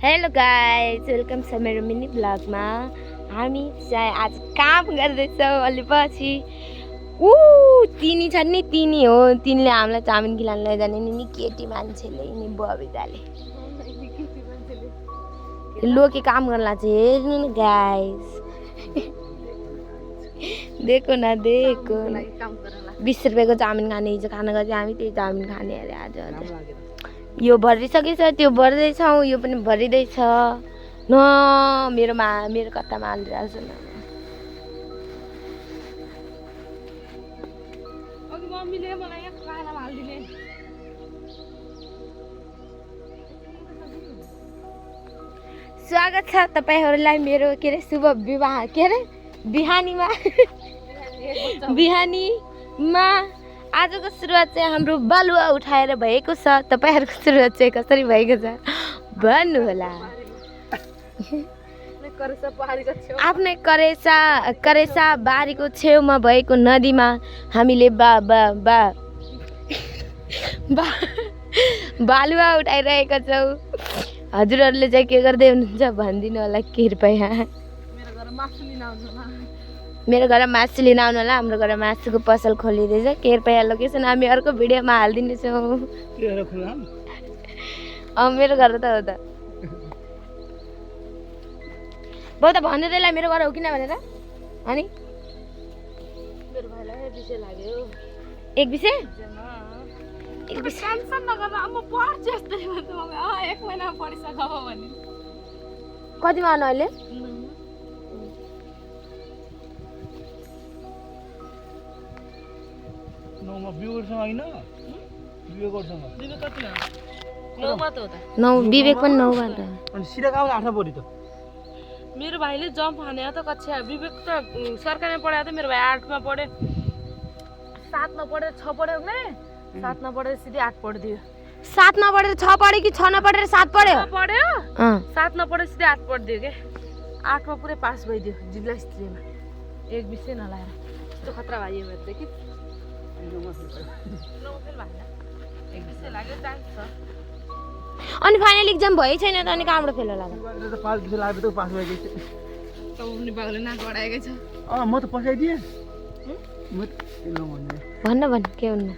Hello guys, welcome छ मेरो mini ब्लगमा। हामी चाहिँ आज काम गर्दैछौँ। अलि पछि तिनी छन् नि, तिनी हो, तिनले हामीलाई चाउमिन खिलाउन लैजाने नि केटी मान्छेले नि बबिताले लोके काम गर्नला चाहिँ हेर्नु न गाइस। देखो न 20 रुपियाँको चाउमिन खाने, हिजो खाना गर्थ्यो हामी, त्यही चाउमिन खाने अरे आज। यो भरिसकेछ, त्यो भर्दैछौँ, यो पनि भरिँदैछ न। मेरो कतामा हालिरहेको छु न। स्वागत छ तपाईहरूलाई मेरो के अरे शुभ विवाह के अरे बिहानीमा। आजको सुरुवात चाहिँ हाम्रो बालुवा उठाएर भएको छ। तपाईहरूको सुरुवात चाहिँ कसरी भएको छ भन्नु होला। आफ्नै करेसा बारीको छेउमा भएको नदीमा हामीले बालुवा उठाइरहेका छौँ। हजुरहरूले चाहिँ के गर्दै हुनुहुन्छ भनिदिनु होला कृपया। मेरो घरमा मासु लिन आउनु होला। हाम्रो घरमा मासुको पसल खोलिँदैछ। कृपया लोकेसन हामी अर्को भिडियोमा हालिदिनेछौँ। मेरो घर त हो त। बाउ त भन्दै त्यसलाई मेरो घर हो किन भनेर। अनि मेरो भाइलाई विषय लाग्यो। एक विषय टेन्सन नगर। म पढ्छु जस्तै भन्छु। एक महिना पढिसक्यो भने कतिमा आउनु अहिले? विवेक पनि 9 मा त। मेरो भाइले जम्प हाने त कक्षा। विवेक त सरकारीमा पढायो त। मेरो भाइ 8 मा पढ्यो, 7 मा पढेर 6 पढ्यो भने 7 मा पढेर सिधै 8 पढ्दियो। 7 मा पढेर 6 पढ्यो कि 6 मा पढेर 7 पढ्यो? 7 मा पढेर सिधै 8 पढ्दियो के। 8 मा पुरै पास भइदियो जिल्ला स्तरीयमा। एक विषय नलाएर त्यो खतरा भाइयो मेरो चाहिँ कि एक विषय लाग्यो चान्स छ। अनि फाइनल एक्जाम भए छैन त अनि कहाँबाट फेल होला? 5 विषय लाग्यो त पास भएकै छ। त उनी बाबुले नाक बढाएकै छ। म त पसाइदिए। भन्न के हुन्न।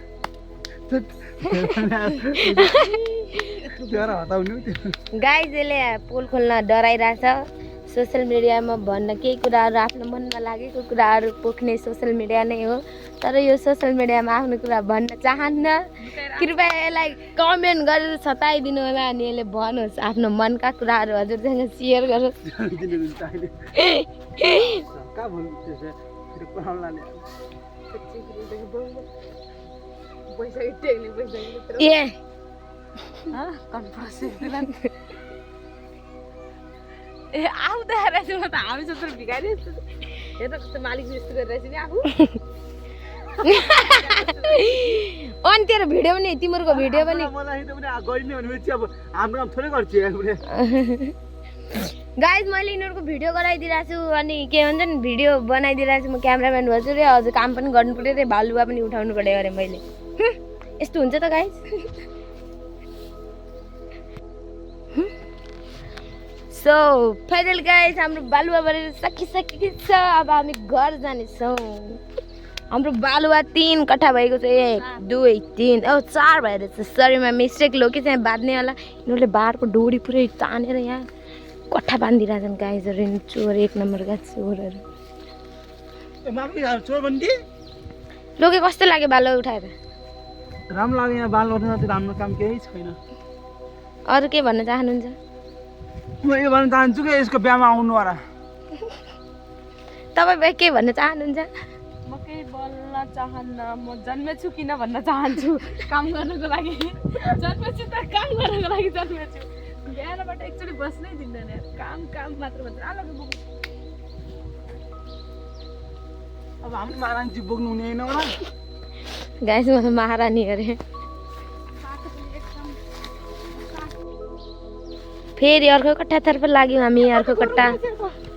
गाइजले पोल खोल्न डराइरहेछ। सोसियल मिडियामा भन्न केही कुराहरू आफ्नो मनमा लागेको कुराहरू पोख्ने सोसियल मिडिया नै हो। तर यो सोसियल मिडियामा आफ्नो कुरा भन्न चाहन्न। कृपया यसलाई कमेन्ट गरेर सताइदिनु होला। अनि यसले भन्नुहोस् आफ्नो मनका कुराहरू हजुरसँग सेयर गरोस्। ए आउँदा रहेछ म त हामी जस्तो भिखारी हेर्न कस्तो मालिक जस्तो गरिरहेछ नि आफू। अनि तेरो भिडियो पनि तिम्रो भिडियो पनि गाइज मैले यिनीहरूको भिडियो गराइदिरहेको छु। अनि के भन्छ नि भिडियो बनाइदिरहेको छु। म क्यामेराम्यान भन्छु रे। हजुर काम पनि गर्नु पऱ्यो रे। बालुवा पनि उठाउनु पऱ्यो अरे मैले। यस्तो हुन्छ त गाइज। सो फाइनल गाइस हाम्रो बालुवा भरेर सकिसकेको छ। अब हामी घर जानेछौँ। हाम्रो बालुवा 3 कट्ठा भएको छ। 1 2 3 4 भएर छ। सरीमा मिस्टेक लोकेसन बाँध्ने होला। यिनीहरूले बारको डोरी पुरै तानेर यहाँ कट्ठा बाँधिरहेछन् गाइजहरू। चोर 1 नम्बरका चोरहरू। लोके कस्तो लाग्यो बालुवा उठाएर? राम्रो लाग्यो। बाल उठाउन राम्रो काम केही छैन। अरू के भन्न चाहनुहुन्छ? म यो भन्न चाहन्छु कि यसको बिहामा आउनु होला। तपाईँ के भन्न चाहनुहुन्छ? म केही बोल्न चाहन्न। म जन्मेछु किन भन्न चाहन्छु। काम गर्नको लागि जन्मेछु त काम गर्नको लागि जन्मेछु। बिहानबाट एकचोटि बस्नै दिँदैन। काम काम मात्र भन्छ। अब हामी महारानी बोक्नु हुने होइन होला। गाइस म त महारानी अरे। फेरि अर्को कट्ठातर्फ लाग्यौँ हामी। अर्को कट्टा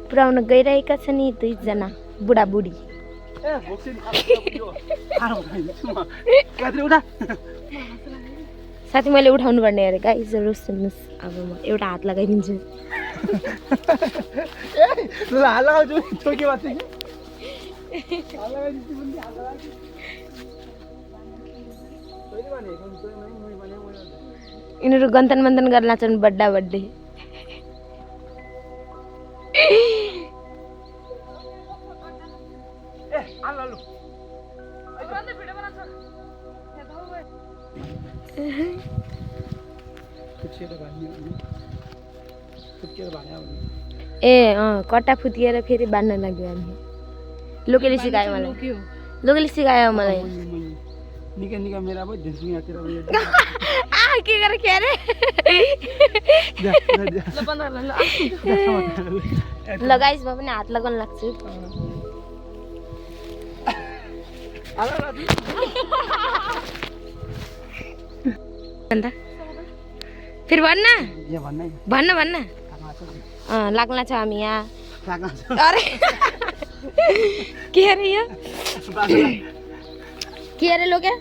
पुऱ्याउन गइरहेका छन् नि 2 जना बुढाबुढी। साथी मैले उठाउनु पर्ने अरे गाइजहरू सुन्नुहोस् अब म एउटा हात लगाइदिन्छु ल हाल लगाउँछु छोके बात चाहिँ हाल लगाइदिन्छु पनि हाल लगाइदिन्छु तैँले भने मैले भने यिनीहरू गन्तन मन्तन गर्न लाग्छन् बड्डा बड्डे ए हाल ल ए कट्टा फुत्किएर फेरि बाँध्न लाग्यो हामी लोकेले सिकायो मलाई लोकेले सिकायो मलाई निका निका मेरा भयो झिन्सुङ यहाँतिर के गरेर के अरे ल गाइस म पनि हात लगाउन लाग्छु अन्त फेरि भन्न भन्न भन्न लाग्ला छ हामी यहाँ अरे के अरे यो के अरे लोके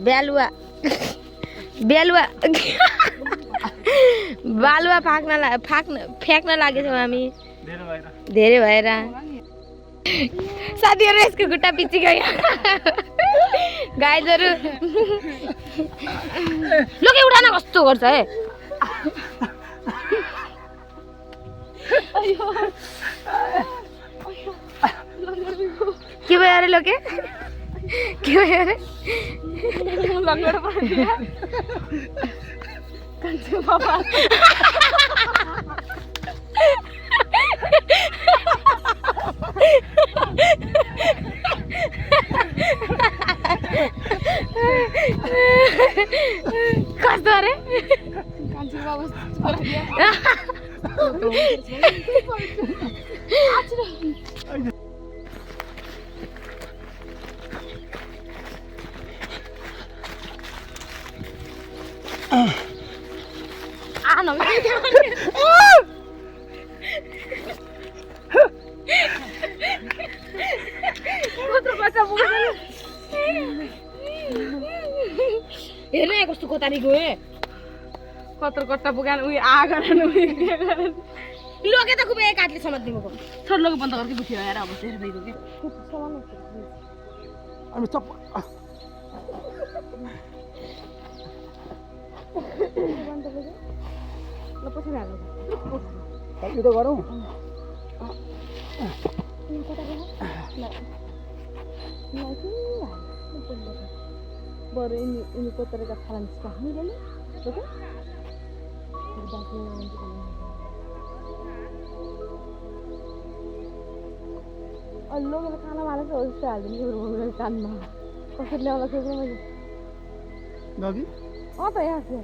ब्यालुवा ब्यालुवा बालुवा फ्याँक्न लागेछौँ हामी धेरै भएर साथीहरू यसको खुट्टा पिच्छे गयो गाइजहरू लोके उठान कस्तो गर्छ है के भयो अरे लोके के भयो अरे लङ्गडा पर्यो कान्छो बाबा कस्तो अरे कान्छो बाबा छोरा हेर्न कस्तो कोतारी गयो कत्रो कट्टा पुगान उयो आगर लोके त खुबै एक हातले समात्दिनु को छोड लोक बन्द गर्दै बुझ्यो यार अब त्यसरी दिएको के अनि चप ल पछि हाल्नु यो त गरौँ बरु यिनी कोतरेका थाला निस्काउनु लोकेर खाना हालेको जस्तो हालिदिनु कानमा कसरी ल्याउला सोच्नु मैले गयो त यहाँ थियो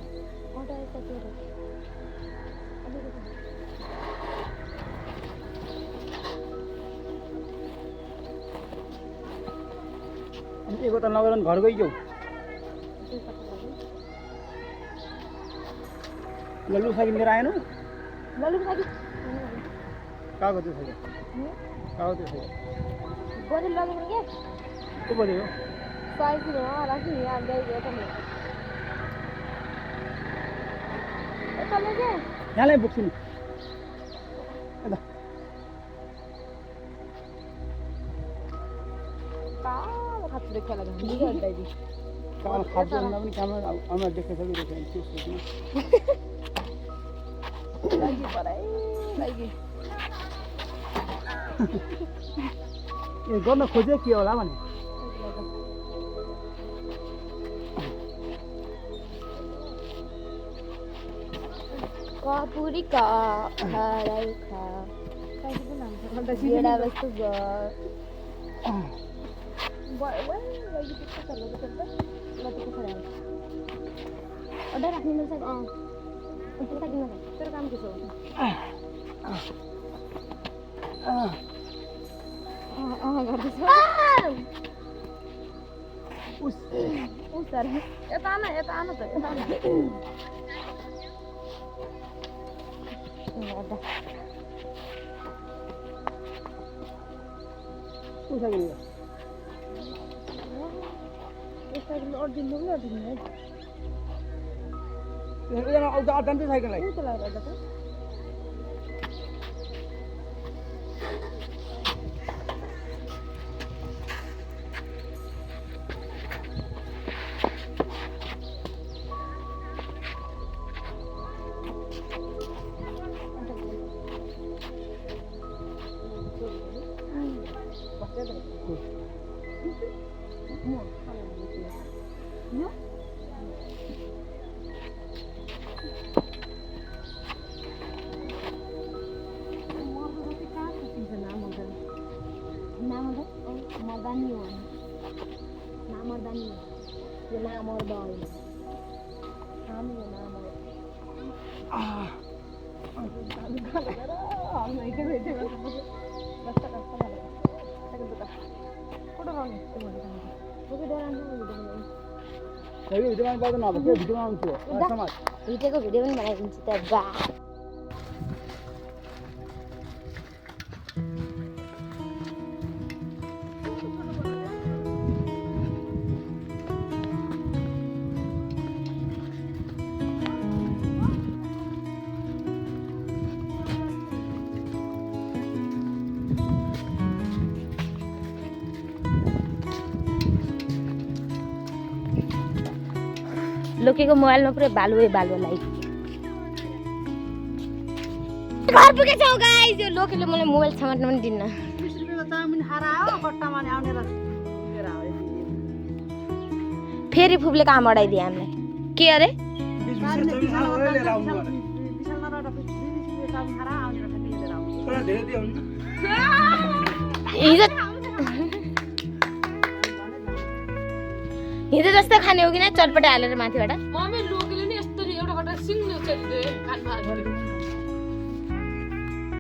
अनि एक त नगर घर गइयो लल्लू साइकिल लिएर आएन ललु साथी कहाँको त्यो साइकल कहाँको त्यो साइकल बजे लगेको के को बजे हो साइकल हो राखी यहाँ गइयो त नि तले के यहाँलाई बोक्छु नि यता कालो खाछु देखेला गन्दी कालो खाद्य पनि क्यामेरा आउन देखेछ कि देखेन त्यो सोच्नु लागि पराइ लागि ए गर्न खोजे के होला भने कपुरी का हराइ खा गेडा वस्तु गर लागि त्यस्तो चल्दै छ त ल त्यो खरा अर्डर राख्नु मिल्छ त्यो किन तेरो काम के छ गर्दैछ उस सर यता आन त यता आन को साइकल साइकल अडिनु पनि अडिनु है एकजना आउँदा अड्डान्छ साइकललाई मर्दानी हो नामर्दानी हो यो नामर्दा होइन हामी यो नामर्दा भिडियोमा पाउँदैन अब के भिडियोमा आउँछु समाज हिटेको भिडियो पनि बनाइदिन्छु त बा लोकेको मोबाइलमा पुरै बालु लाइक घर पुगेछौँ गाइस यो लोकेले मलाई मोबाइल समात्न पनि दिन्न 20 रुपैयाँको चाउमिन खाएर आयो बट्टामा आउने र लिएर आयो फेरि फुपले काम अडाइदिए हामीलाई के अरे विशालमा र 20 रुपैयाँ चाउमिन खाएर आउने र लिएर आउने धेरै दियो नि हिजो जस्तो खाने हो कि न चटपटे हालेर माथिबाट मम्मी